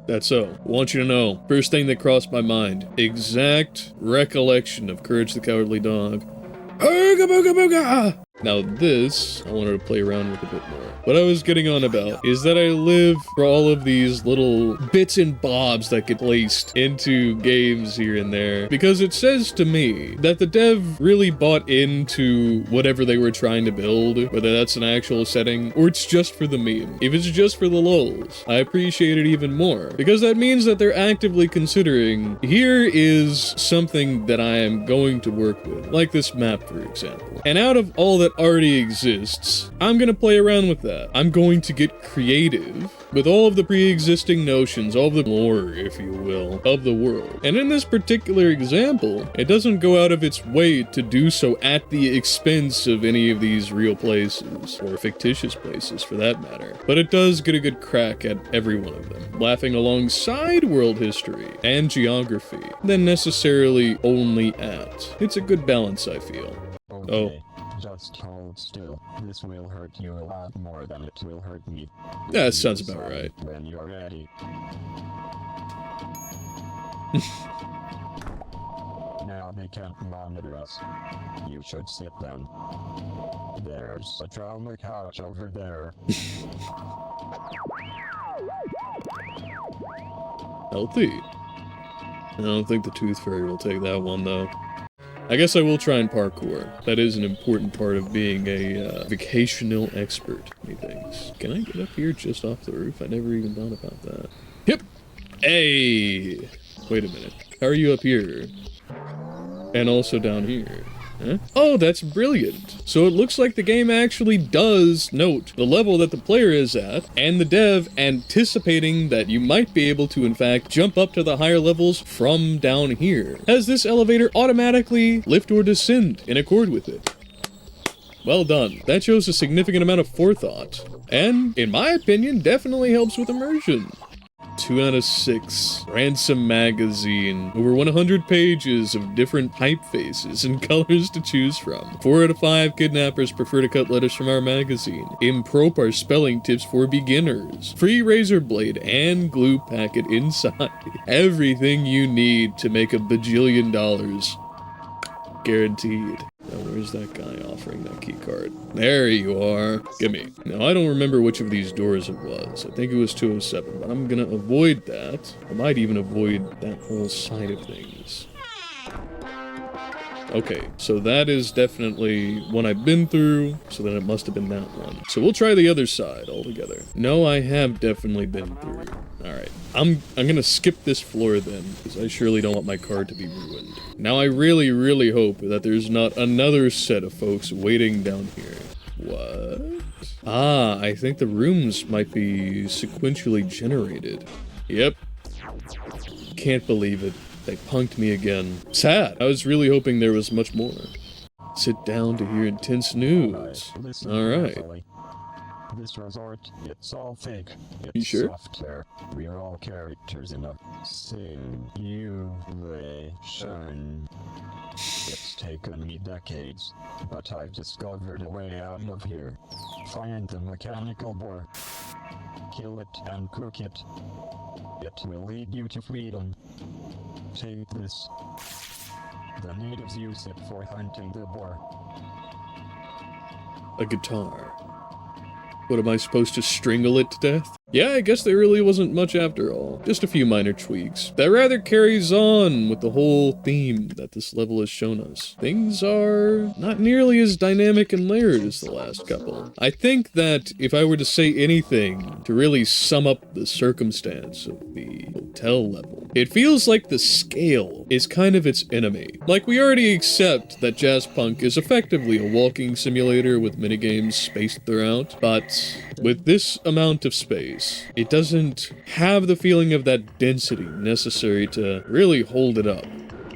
That's so. I want you to know, first thing that crossed my mind, exact recollection of Courage the Cowardly Dog. Ooga booga booga! Now this, I wanted to play around with a bit more. What I was getting on about is that I live for all of these little bits and bobs that get placed into games here and there, because it says to me that the dev really bought into whatever they were trying to build, whether that's an actual setting or it's just for the meme. If it's just for the lulz, I appreciate it even more, because that means that they're actively considering, here is something that I am going to work with, like this map, for example. And out of all that already exists, I'm gonna play around with that. I'm going to get creative with all of the pre-existing notions, all of the lore, if you will, of the world. And in this particular example, it doesn't go out of its way to do so at the expense of any of these real places, or fictitious places for that matter. But it does get a good crack at every one of them, laughing alongside world history and geography, than necessarily only at. It's a good balance, I feel. Okay. Just hold still. This will hurt you a lot more than it will hurt me. That sounds about right. When you're ready. Now they can't monitor us. You should sit down. There's a trauma couch over there. Healthy. I don't think the Tooth Fairy will take that one, though. I guess I will try and parkour. That is an important part of being a vocational expert, methinks. Can I get up here just off the roof? I never even thought about that. Yep! Hey! Wait a minute. How are you up here? And also down here. Huh? Oh, that's brilliant. So it looks like the game actually does note the level that the player is at, and the dev anticipating that you might be able to, in fact, jump up to the higher levels from down here. Has this elevator automatically lift or descend in accord with it? Well done. That shows a significant amount of forethought, and, in my opinion, definitely helps with immersion. 2 out of 6. Ransom magazine. Over 100 pages of different typefaces and colors to choose from. 4 out of 5 kidnappers prefer to cut letters from our magazine. Improper spelling tips for beginners. Free razor blade and glue packet inside. Everything you need to make $1 bajillion. Guaranteed. Now, where's that guy offering that key card? There you are. Gimme. Now, I don't remember which of these doors it was. I think it was 207, but I'm gonna avoid that. I might even avoid that whole side of things. Okay, so that is definitely one I've been through, so then it must have been that one. So we'll try the other side altogether. No, I have definitely been through. Alright, I'm gonna skip this floor then, because I surely don't want my card to be ruined. Now I really, really hope that there's not another set of folks waiting down here. What? Ah, I think the rooms might be sequentially generated. Yep. Can't believe it. They punked me again. Sad. I was really hoping there was much more. Sit down to hear intense news. Alright. This resort, it's all fake. It's you sure? Software. We are all characters in a simulation. It's taken me decades, but I've discovered a way out of here. Find the mechanical boar. Kill it and cook it. It will lead you to freedom. Take this. The natives use it for hunting the boar. A guitar. What, am I supposed to strangle it to death? Yeah, I guess there really wasn't much after all. Just a few minor tweaks. That rather carries on with the whole theme that this level has shown us. Things are not nearly as dynamic and layered as the last couple. I think that if I were to say anything to really sum up the circumstance of the hotel level, it feels like the scale is kind of its enemy. Like, we already accept that Jazzpunk is effectively a walking simulator with minigames spaced throughout, but with this amount of space, it doesn't have the feeling of that density necessary to really hold it up.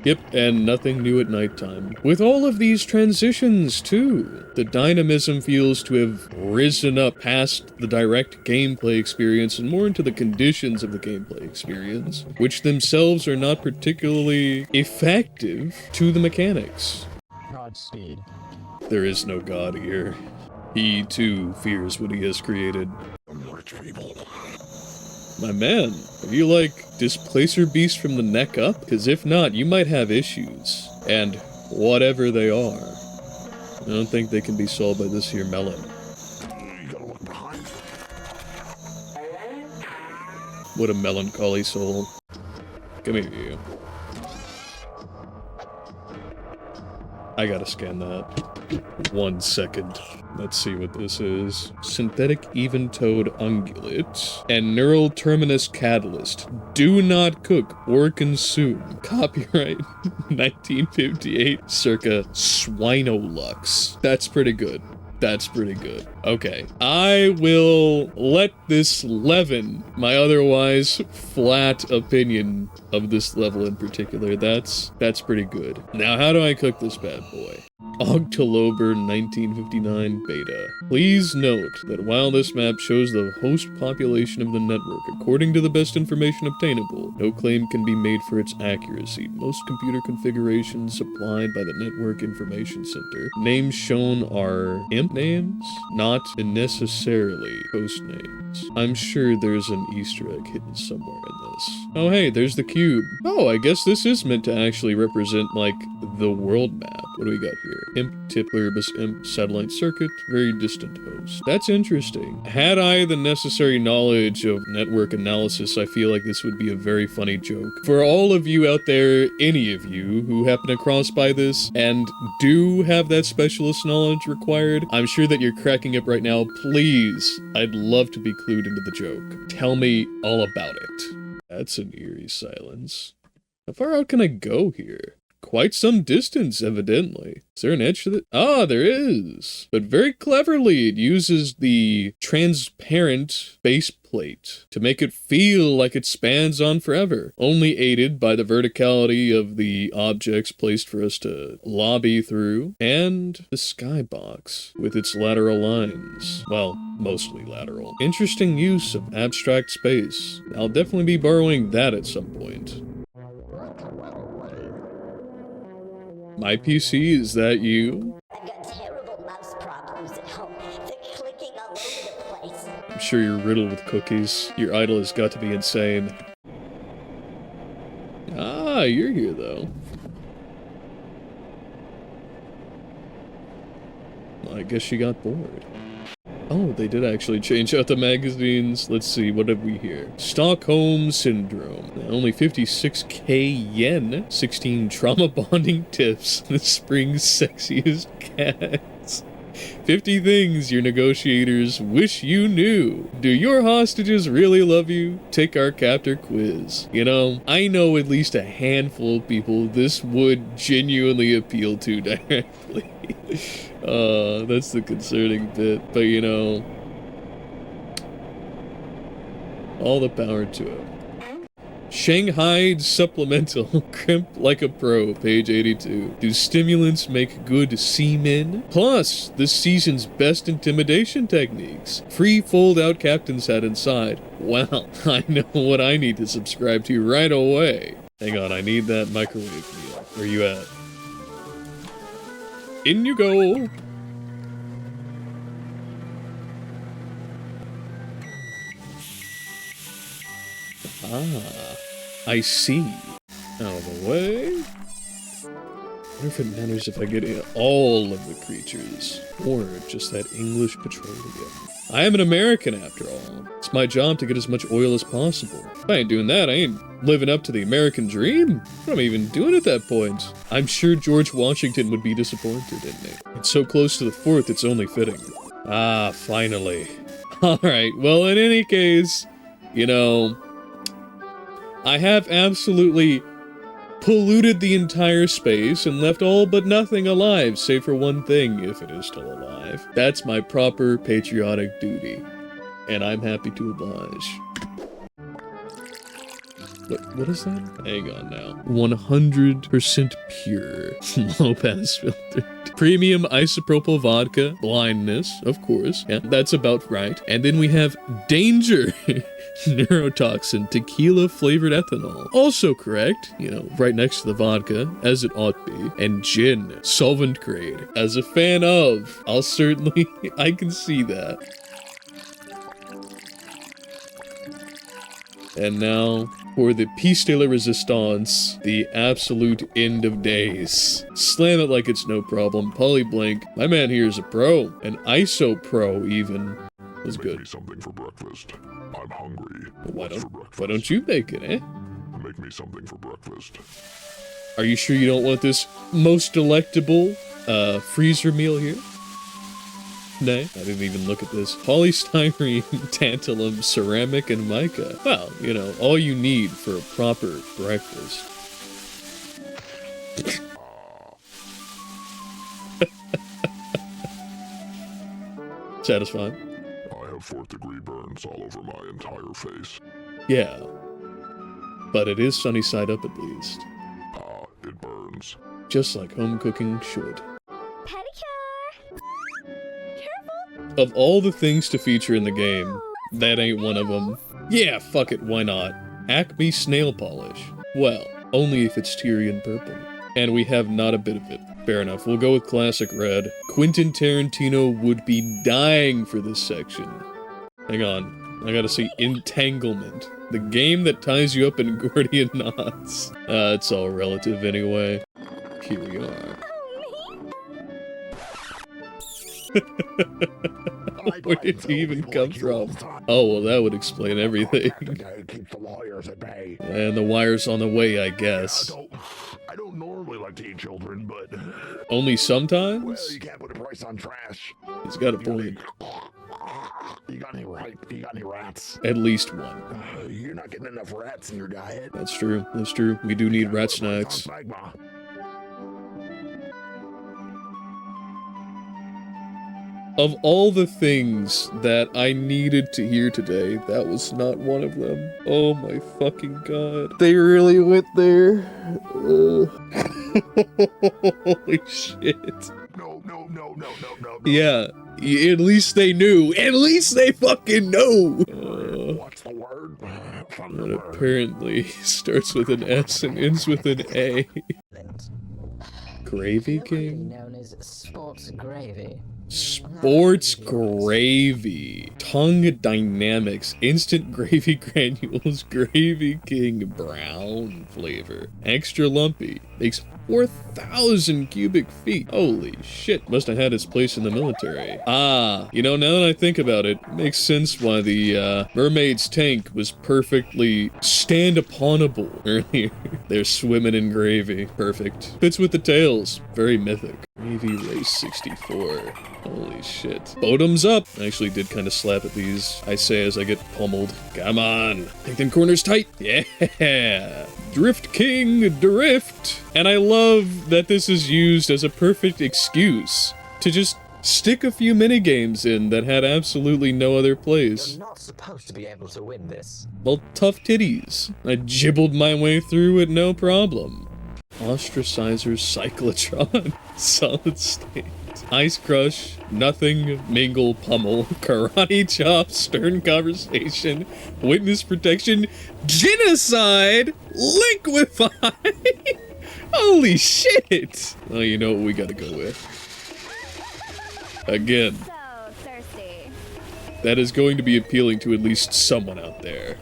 Yep, and nothing new at nighttime. With all of these transitions, too, the dynamism feels to have risen up past the direct gameplay experience and more into the conditions of the gameplay experience, which themselves are not particularly effective to the mechanics. Godspeed. There is no God here. He, too, fears what he has created. Retrieval. My man, are you like Displacer Beast from the neck up? Because if not, you might have issues. And whatever they are, I don't think they can be solved by this here melon. What a melancholy soul. Come here, you. I gotta scan that. 1 second. Let's see what this is. Synthetic even-toed ungulate and neural terminus catalyst. Do not cook or consume. Copyright 1958, circa Swinolux. That's pretty good. That's pretty good. Okay. I will let this leaven my otherwise flat opinion of this level in particular. That's pretty good. Now, how do I cook this bad boy? October 1959 beta. Please note that while this map shows the host population of the network according to the best information obtainable, no claim can be made for its accuracy. Most computer configurations supplied by the Network Information Center. Names shown are imp names, not necessarily host names. I'm sure there's an Easter egg hidden somewhere in this. Oh hey, there's the cube. Oh, I guess this is meant to actually represent, like, the world map. What do we got here? Imp, tip, pluribus, imp, satellite circuit, very distant host. That's interesting. Had I the necessary knowledge of network analysis, I feel like this would be a very funny joke. For all of you out there, any of you, who happen to cross by this and do have that specialist knowledge required, I'm sure that you're cracking up right now. Please, I'd love to be clued into the joke. Tell me all about it. That's an eerie silence. How far out can I go here? Quite some distance, evidently. Is there an edge to the— Ah, there is! But very cleverly, it uses the transparent base plate to make it feel like it spans on forever, only aided by the verticality of the objects placed for us to lobby through, and the skybox with its lateral lines. Well, mostly lateral. Interesting use of abstract space. I'll definitely be borrowing that at some point. My PC, is that you? I've got terrible mouse problems at home. They're clicking all over the place. I'm sure you're riddled with cookies. Your idol has got to be insane. Ah, you're here though. Well, I guess she got bored. Oh, they did actually change out the magazines. Let's see, what have we here? Stockholm Syndrome. Only 56k yen. 16 trauma bonding tips. The spring's sexiest cats. 50 things your negotiators wish you knew. Do your hostages really love you? Take our captor quiz. You know, I know at least a handful of people this would genuinely appeal to directly. That's the concerning bit, but you know, all the power to him. Shanghai Supplemental, crimp like a pro, page 82. Do stimulants make good seamen? Plus, this season's best intimidation techniques. Free fold-out captain's hat inside. Wow, I know what I need to subscribe to right away. Hang on, I need that microwave meal. Where you at? In you go! Ah, I see. Out of the way. I wonder if it matters if I get all of the creatures, or just that English petroleum. I am an American after all. It's my job to get as much oil as possible. If I ain't doing that, I ain't living up to the American dream. What am I even doing at that point? I'm sure George Washington would be disappointed in me. It's so close to the 4th, it's only fitting. Ah, finally. Alright, well in any case, you know, I have absolutely polluted the entire space and left all but nothing alive, save for one thing, if it is still alive. That's my proper patriotic duty, and I'm happy to oblige. What is that? Hang on now. 100% pure. Low-pass filter. Premium isopropyl vodka. Blindness, of course. Yeah, that's about right. And then we have Danger. Neurotoxin. Tequila-flavored ethanol. Also correct. You know, right next to the vodka, as it ought be. And gin. Solvent grade. As a fan of, I'll certainly... I can see that. And now, for the piece de la resistance, the absolute end of days. Slam it like it's no problem. Polyblank. My man here is a pro. An ISO pro, even. Was good. Make me something for breakfast. I'm hungry. Well, What's for breakfast? why don't you make it, eh? Make me something for breakfast. Are you sure you don't want this most delectable, freezer meal here? Nay, I didn't even look at this. Polystyrene, tantalum, ceramic, and mica. Well, you know, all you need for a proper breakfast. Satisfied? I have 4th-degree burns all over my entire face. Yeah. But it is sunny side up at least. It burns. Just like home cooking should. Pedicure! Careful! Of all the things to feature in the game, that ain't one of them. Yeah, fuck it, why not? Acme snail polish. Well, only if it's Tyrian purple. And we have not a bit of it. Fair enough, we'll go with classic red. Quentin Tarantino would be dying for this section. Hang on, I gotta see Entanglement. The game that ties you up in Gordian knots. It's all relative anyway. Here we are. Where did he even come from? Oh, well, that would explain everything. Keep the lawyers at bay. And the wire's on the way, I guess. I don't normally like to eat children, but... Only Well, sometimes? you can't put a price on trash. He's got a point. You got any rats? At least one. You're not getting enough rats in your diet. That's true, that's true. We do need rat snacks. Of all the things that I needed to hear today, that was not one of them. Oh my fucking god. They really went there. Holy shit. No. Yeah, at least they knew. At least they fucking know. What's the word? And apparently starts with an S and ends with an A. Gravy King? Known as sports gravy. Sports gravy. Tongue dynamics. Instant gravy granules. Gravy King brown flavor. Extra lumpy. Makes 4,000 cubic feet. Holy shit. Must have had its place in the military. Ah, you know, now that I think about it, it makes sense why the mermaid's tank was perfectly stand-uponable earlier. They're swimming in gravy. Perfect. Fits with the tails. Very mythic. Gravy Race 64. Holy shit. Bottoms up! I actually did kind of slap at these, I say as I get pummeled. Come on! Take them corners tight! Yeah! Drift King, drift! And I love that this is used as a perfect excuse to just stick a few minigames in that had absolutely no other place. You're not supposed to be able to win this. Well, tough titties. I jibbled my way through it no problem. Ostracizer Cyclotron. Solid state. Ice Crush, Nothing, Mingle, Pummel, Karate Chop, Stern Conversation, Witness Protection, Genocide, Liquefy! Holy shit! Oh, you know what we gotta go with. Again. So thirsty. That is going to be appealing to at least someone out there.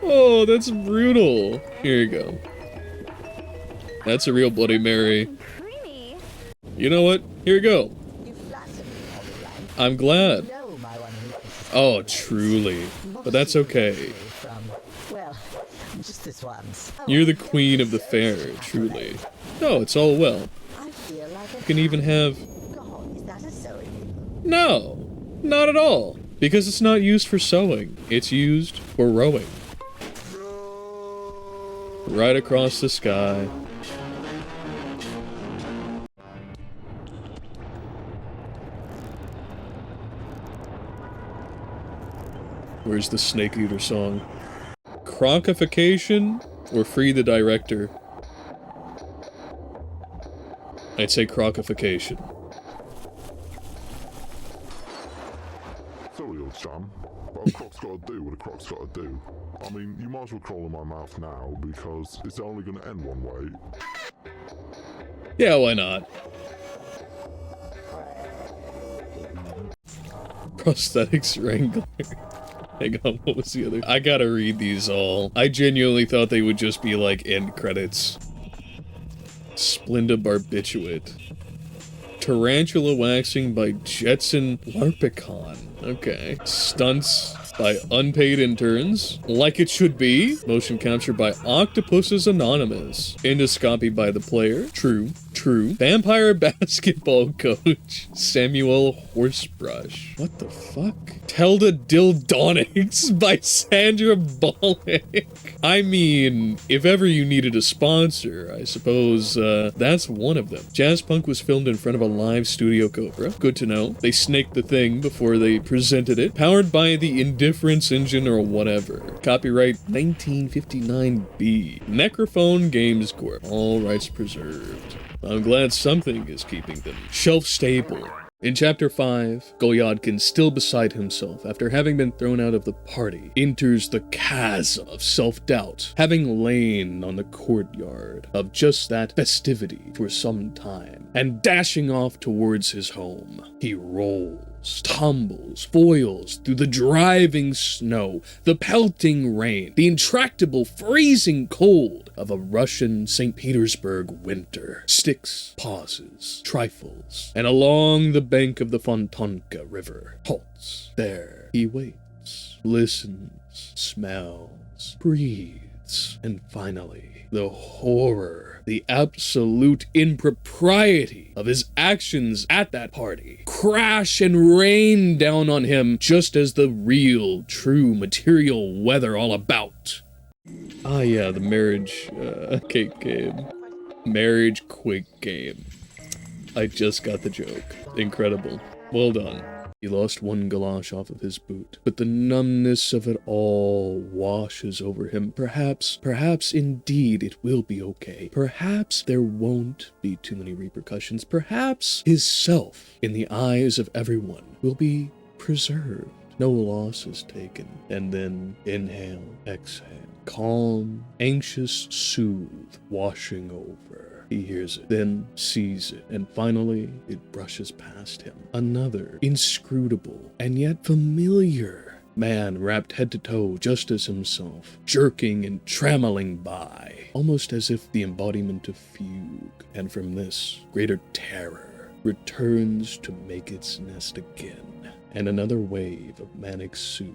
Oh, that's brutal. Here you go. That's a real Bloody Mary. Creamy. You know what? Here you go. You flatter me, Polly. I'm glad. No, my one who likes to Oh, truly. But that's okay. from, well, just this once. You're the queen of the fair, truly. No, it's all well. I feel like You can even have... God, is that a sewing? No, not at all. Because it's not used for sewing. It's used for rowing. Right across the sky. Where's the Snake Eater song? Crocification or Free the Director? I'd say crocification. Surreal, Sam. But a croc's gotta do what a croc's gotta do. I mean, you might as well crawl in my mouth now, because it's only gonna end one way. Yeah, why not? Prosthetics Wrangler. Hang on, what was the other? I gotta read these all. I genuinely thought they would just be like end credits. Splenda Barbiturate. Tarantula waxing by Jetson Larpicon. Okay. Stunts by unpaid interns. Like It Should Be. Motion capture by Octopuses Anonymous. Endoscopy by the player. True. Vampire basketball coach. Samuel Horsebrush. What the fuck? Telda Dildonics by Sandra Bollick. I mean, if ever you needed a sponsor, I suppose that's one of them. Jazzpunk was filmed in front of a live studio Cobra. Good to know. They snaked the thing before they presented it. Powered by the Indifference engine or whatever. Copyright 1959B. Necrophone Games Corp. All rights preserved. I'm glad something is keeping them shelf stable. In Chapter 5, Golyadkin, still beside himself after having been thrown out of the party, enters the chasm of self-doubt, having lain on the courtyard of just that festivity for some time, and dashing off towards his home. He rolls, tumbles, foils through the driving snow, the pelting rain, the intractable freezing cold of a Russian St. Petersburg winter. Sticks, pauses, trifles, and along the bank of the Fontonka River, halts. There he waits, listens, smells, breathes, and finally, the horror, the absolute impropriety of his actions at that party crash and rain down on him just as the real, true material weather all about. Ah yeah, the marriage cake game. Marriage quick game. I just got the joke. Incredible. Well done. He lost one galosh off of his boot, but the numbness of it all washes over him. Perhaps indeed it will be okay. Perhaps there won't be too many repercussions. Perhaps his self, in the eyes of everyone, will be preserved. No losses taken. And then inhale, exhale. Calm, anxious soothe, washing over. He hears it, then sees it, and finally it brushes past him. Another inscrutable and yet familiar man wrapped head to toe just as himself, jerking and trammeling by, almost as if the embodiment of fugue, and from this greater terror returns to make its nest again. And another wave of manic soothe.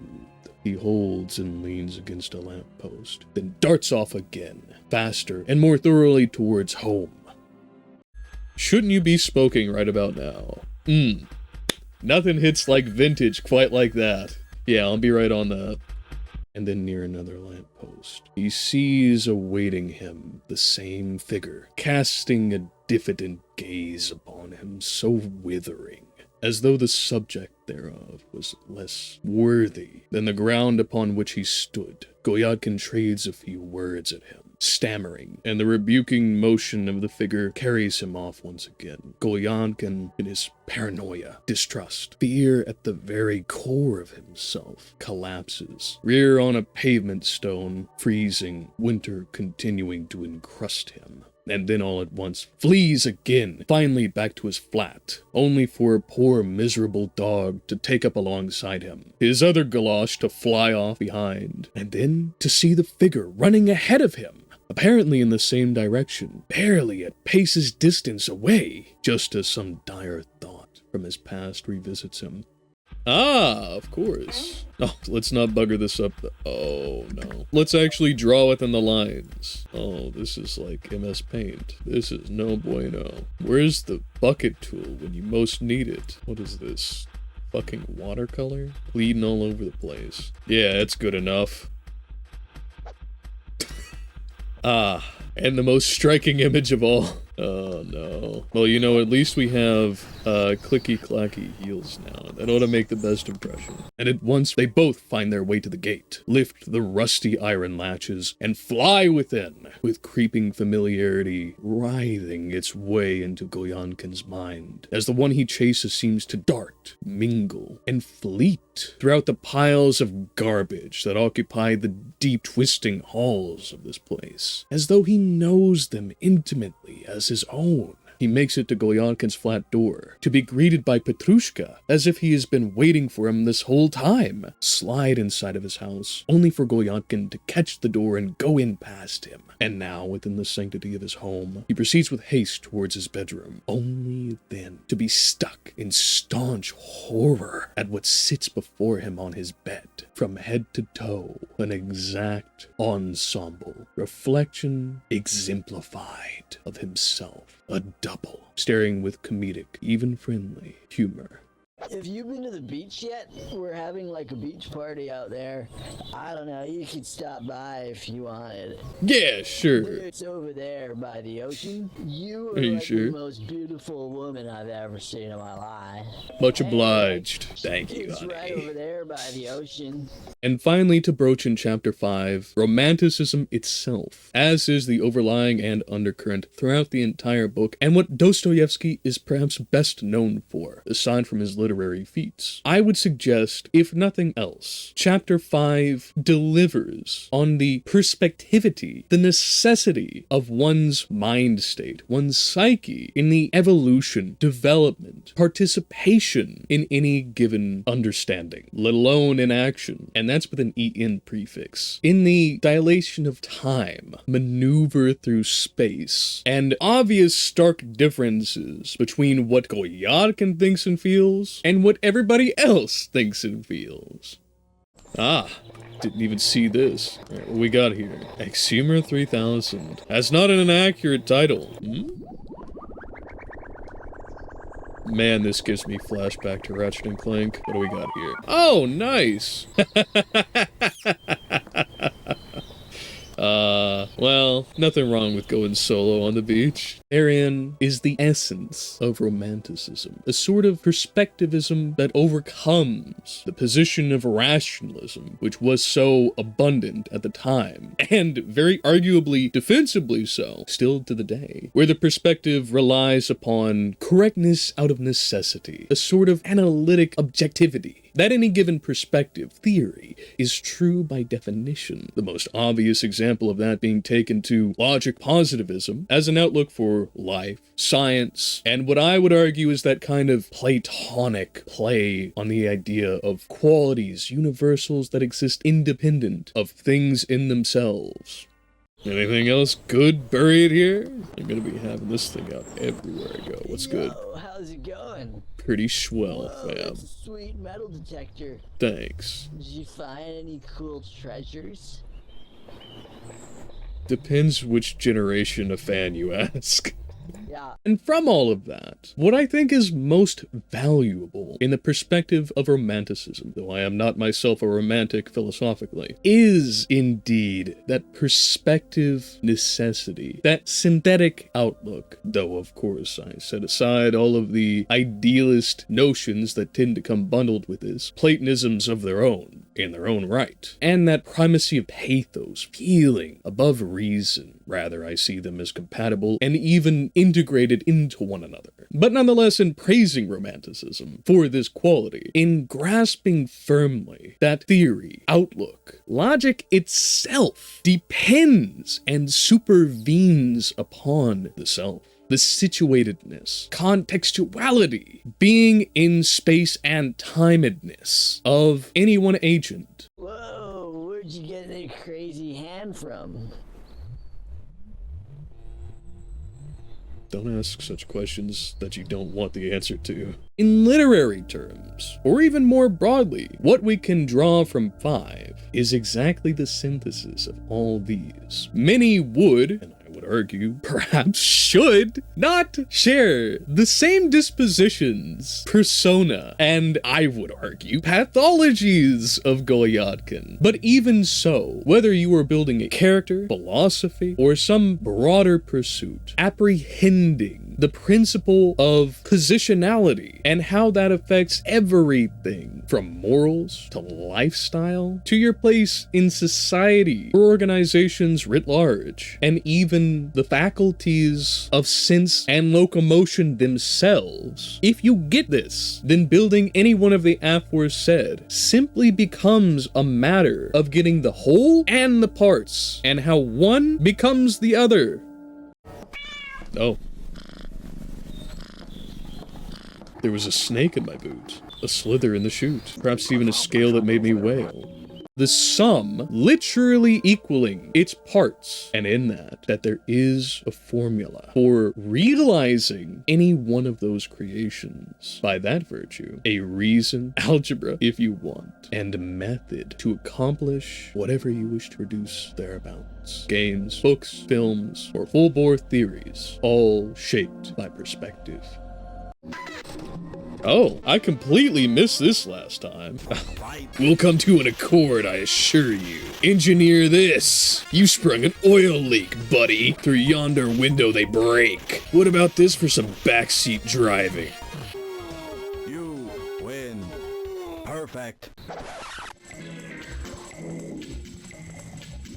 He holds and leans against a lamppost, then darts off again, faster and more thoroughly towards home. Shouldn't you be smoking right about now? Nothing hits like vintage quite like that. Yeah, I'll be right on that. And then near another lamppost, he sees awaiting him the same figure, casting a diffident gaze upon him, so withering, as though the subject thereof was less worthy than the ground upon which he stood. Golyadkin trades a few words at him, stammering, and the rebuking motion of the figure carries him off once again. Golyadkin, in his paranoia, distrust, fear at the very core of himself, collapses, rear on a pavement stone, freezing, winter continuing to encrust him. And then all at once flees again, finally back to his flat, only for a poor miserable dog to take up alongside him, his other galosh to fly off behind, and then to see the figure running ahead of him, apparently in the same direction, barely at paces distance away, just as some dire thought from his past revisits him. Ah, of course. Oh, let's not bugger this up. Oh, no. Let's actually draw within the lines. Oh, this is like MS Paint. This is no bueno. Where's the bucket tool when you most need it? What is this? Fucking watercolor? Bleeding all over the place. Yeah, it's good enough. Ah, and the most striking image of all. Oh no. Well, you know, at least we have clicky-clacky heels now. That ought to make the best impression. And at once they both find their way to the gate, lift the rusty iron latches, and fly within, with creeping familiarity writhing its way into Golyadkin's mind, as the one he chases seems to dart, mingle, and fleet throughout the piles of garbage that occupy the deep twisting halls of this place, as though he knows them intimately as his own. He makes it to Golyadkin's flat door, to be greeted by Petrushka, as if he has been waiting for him this whole time. Slide inside of his house, only for Golyadkin to catch the door and go in past him. And now, within the sanctity of his home, he proceeds with haste towards his bedroom, only then to be stuck in staunch horror at what sits before him on his bed. From head to toe, an exact ensemble, reflection exemplified of himself, a double, staring with comedic, even friendly, humor. Have you been to the beach yet? We're having like a beach party out there. I don't know, you could stop by if you wanted. Yeah, sure. It's over there by the ocean. You Are are you like sure? the most beautiful woman I've ever seen in my life. Much obliged. Thank you, It's right honey. over there by the ocean. And finally, to broach in Chapter 5, romanticism itself, as is the overlying and undercurrent throughout the entire book, and what Dostoyevsky is perhaps best known for, aside from his literary feats. I would suggest, if nothing else, Chapter 5 delivers on the perspectivity, the necessity of one's mind state, one's psyche, in the evolution, development, participation in any given understanding, let alone in action. And that's with an en prefix. In the dilation of time, maneuver through space, and obvious stark differences between what Golyadkin thinks and feels, and what everybody else thinks and feels. Ah, didn't even see this. All right, what we got here? Exhumer 3000. That's not an inaccurate title. Man, this gives me flashback to Ratchet and Clank. What do we got here? Oh, nice! Well, nothing wrong with going solo on the beach. Therein is the essence of romanticism, a sort of perspectivism that overcomes the position of rationalism, which was so abundant at the time, and very arguably defensively so, still to the day, where the perspective relies upon correctness out of necessity, a sort of analytic objectivity. That any given perspective, theory, is true by definition. The most obvious example of that being taken to logic positivism as an outlook for life, science, and what I would argue is that kind of Platonic play on the idea of qualities, universals that exist independent of things in themselves. Anything else good buried here? I'm gonna be having this thing out everywhere I go. What's good? Yo, how's it going? Pretty swell, Whoa, fam. that's a sweet metal detector. Thanks. Did you find any cool treasures? Depends which generation of fan you ask. Yeah. And from all of that, what I think is most valuable in the perspective of romanticism, though I am not myself a romantic philosophically, is indeed that perspective necessity, that synthetic outlook, though of course I set aside all of the idealist notions that tend to come bundled with this, Platonisms of their own, in their own right, and that primacy of pathos, feeling above reason. Rather, I see them as compatible and even integrated into one another. But nonetheless, in praising romanticism for this quality, in grasping firmly that theory, outlook, logic itself depends and supervenes upon the self. The situatedness, contextuality, being in space and timedness of any one agent. Whoa, where'd you get that crazy hand from? Don't ask such questions that you don't want the answer to. In literary terms, or even more broadly, what we can draw from 5 is exactly the synthesis of all these. Many would, and I would argue, perhaps should, not share the same dispositions, persona, and I would argue, pathologies of Golyadkin. But even so, whether you are building a character, philosophy, or some broader pursuit, apprehending the principle of positionality and how that affects everything from morals to lifestyle to your place in society or organizations writ large, and even the faculties of sense and locomotion themselves. If you get this, then building any one of the aforesaid simply becomes a matter of getting the whole and the parts, and how one becomes the other. Oh. There was a snake in my boot, a slither in the chute, perhaps even a scale that made me wail. The sum literally equaling its parts, and in that there is a formula for realizing any one of those creations. By that virtue, a reason, algebra if you want, and a method to accomplish whatever you wish to reduce thereabouts. Games, books, films, or full-bore theories, all shaped by perspective. Oh, I completely missed this last time. We'll come to an accord, I assure you. Engineer this. You sprung an oil leak, buddy. Through yonder window they break. What about this for some backseat driving? You win. Perfect.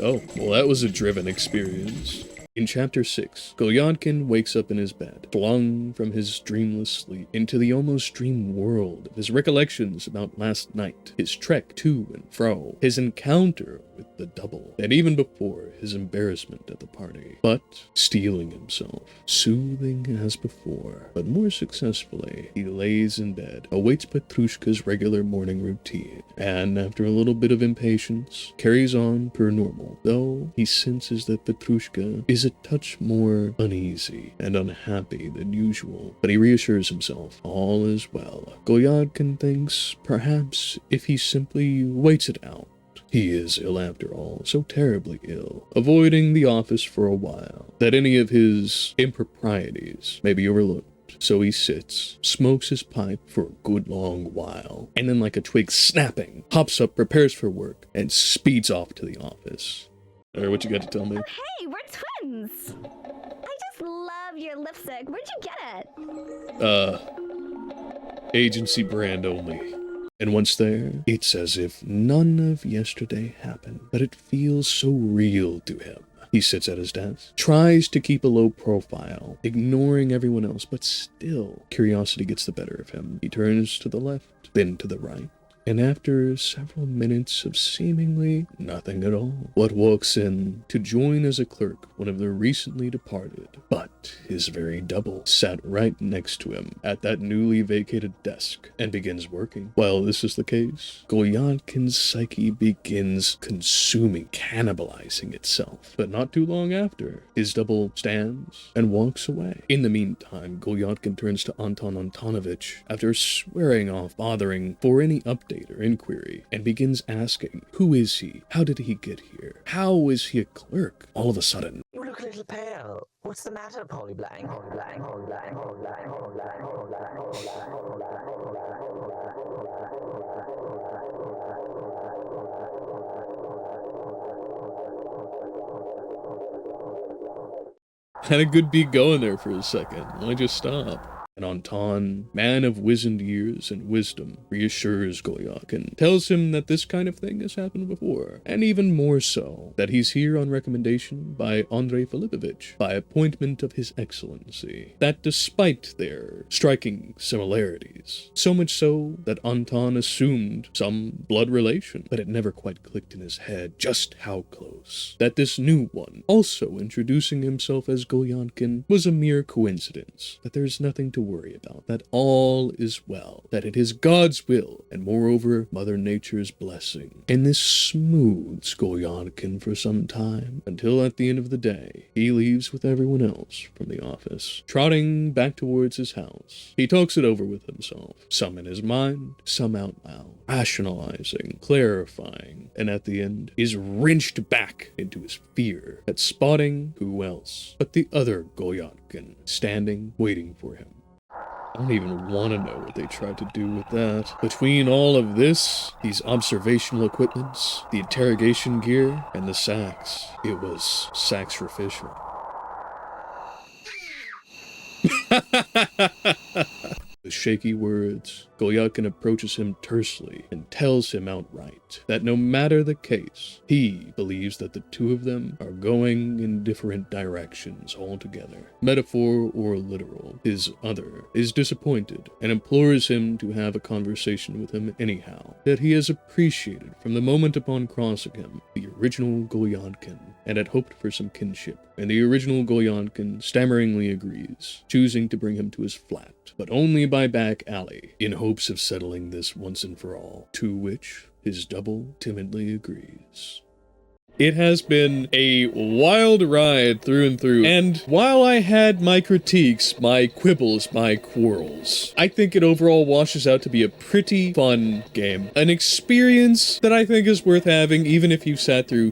Oh, well that was a driven experience. In Chapter 6, Golyadkin wakes up in his bed, flung from his dreamless sleep into the almost dream world of his recollections about last night, his trek to and fro, his encounter with the double, and even before his embarrassment at the party. But, steeling himself, soothing as before, but more successfully, he lays in bed, awaits Petrushka's regular morning routine, and after a little bit of impatience, carries on per normal, though he senses that Petrushka is a touch more uneasy and unhappy than usual. But he reassures himself, all is well. Golyadkin thinks, perhaps, if he simply waits it out, he is ill after all, so terribly ill, avoiding the office for a while, that any of his improprieties may be overlooked. So he sits, smokes his pipe for a good long while, and then like a twig snapping, hops up, prepares for work, and speeds off to the office. Alright, what you got to tell me? Oh, hey, we're twins! I just love your lipstick. Where'd you get it? Agency brand only. And once there, it's as if none of yesterday happened, but it feels so real to him. He sits at his desk, tries to keep a low profile, ignoring everyone else, but still, curiosity gets the better of him. He turns to the left, then to the right. And after several minutes of seemingly nothing at all, what walks in to join as a clerk one of the recently departed, but his very double, sat right next to him at that newly vacated desk and begins working. While this is the case, Golyadkin's psyche begins consuming, cannibalizing itself. But not too long after, his double stands and walks away. In the meantime, Golyadkin turns to Anton Antonovich after swearing off bothering for any update or inquiry, and begins asking, who is he? How did he get here? How is he a clerk? All of a sudden, you look a little pale. What's the matter, Polly Blank? Polly Blank, Polly Blank, Polly Blank, Polly Blank, Polly Blank, Polly Blank, Polly Blank, Polly Blank, Polly Blank, Polly Blank, Polly Blank, Polly Blank. had a good beat going there for a second. Why just stop? And Anton, man of wizened years and wisdom, reassures Golyadkin, tells him that this kind of thing has happened before, and even more so, that he's here on recommendation by Andrei Filipovich, by appointment of His Excellency, that despite their striking similarities, so much so that Anton assumed some blood relation, but it never quite clicked in his head just how close, that this new one, also introducing himself as Golyadkin, was a mere coincidence, that there's nothing to worry about, that all is well, that it is God's will, and moreover, Mother Nature's blessing. And this smooths Golyadkin for some time, until at the end of the day, he leaves with everyone else from the office, trotting back towards his house. He talks it over with himself, some in his mind, some out loud, rationalizing, clarifying, and at the end, is wrenched back into his fear at spotting who else but the other Golyadkin, standing, waiting for him. I don't even want to know what they tried to do with that. Between all of this, these observational equipments, the interrogation gear, and the sacks, it was sacrificial. With shaky words, Golyadkin approaches him tersely and tells him outright that no matter the case, he believes that the two of them are going in different directions altogether. Metaphor or literal, his other is disappointed and implores him to have a conversation with him anyhow, that he has appreciated from the moment upon crossing him the original Golyadkin, and had hoped for some kinship, and the original Goyankin stammeringly agrees, choosing to bring him to his flat, but only by back alley, in hopes of settling this once and for all, to which his double timidly agrees. It has been a wild ride through and through, and while I had my critiques, my quibbles, my quarrels, I think it overall washes out to be a pretty fun game. An experience that I think is worth having, even if you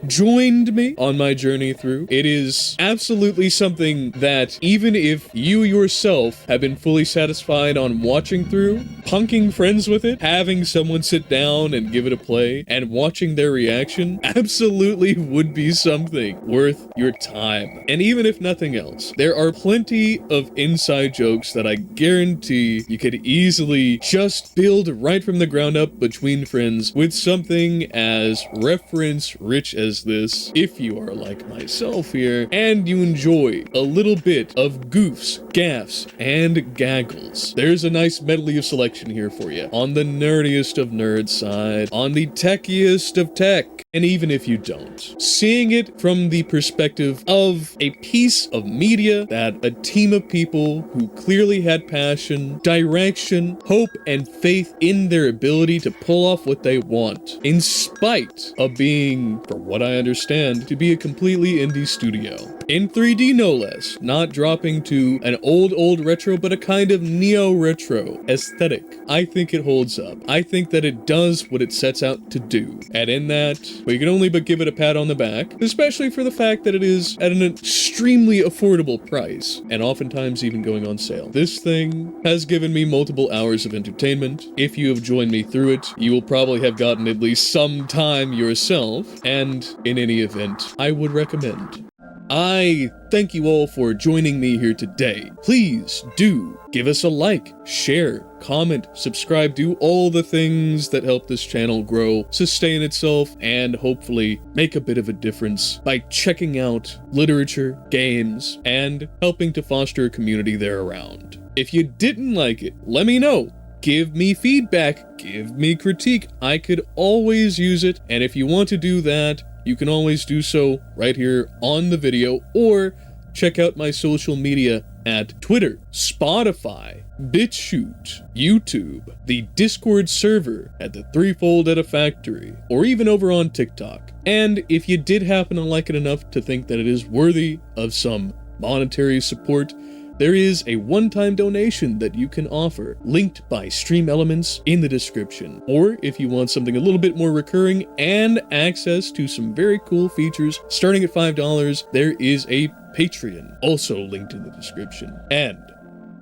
joined me on my journey through. It is absolutely something that, even if you yourself have been fully satisfied on watching through, punking friends with it, having someone sit down and give it a play, and watching their reaction, absolutely would be something worth your time. And even if nothing else, there are plenty of inside jokes that I guarantee you could easily just build right from the ground up between friends with something as reference-rich as this, if you are like myself here, and you enjoy a little bit of goofs, gaffs, and gaggles. There's a nice medley of selection here for you. On the nerdiest of nerds side, on the techiest of tech, and even if you don't, seeing it from the perspective of a piece of media that a team of people who clearly had passion, direction, hope, and faith in their ability to pull off what they want, in spite of being, from what I understand, to be a completely indie studio. In 3D no less, not dropping to an old retro, but a kind of neo-retro aesthetic. I think it holds up. I think that it does what it sets out to do. And in that, we can only but give it a pat on the back, especially for the fact that it is at an extremely affordable price, and oftentimes even going on sale. This thing has given me multiple hours of entertainment. If you have joined me through it, you will probably have gotten at least some time yourself, and in any event, I would recommend. I thank you all for joining me here today. Please do give us a like, share, comment, subscribe, do all the things that help this channel grow, sustain itself, and hopefully make a bit of a difference by checking out literature, games, and helping to foster a community there around. If you didn't like it, let me know. Give me feedback, give me critique. I could always use it, and if you want to do that, you can always do so right here on the video, or check out my social media at Twitter, Spotify, BitChute, YouTube, the Discord server at the Threefold at a Factory, or even over on TikTok. And if you did happen to like it enough to think that it is worthy of some monetary support, there is a one-time donation that you can offer, linked by Stream Elements in the description. Or if you want something a little bit more recurring and access to some very cool features, starting at $5, there is a Patreon, also linked in the description. And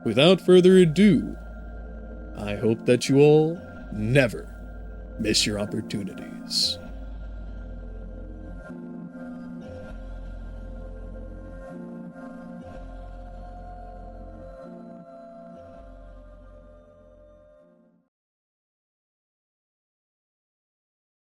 without further ado, I hope that you all never miss your opportunities.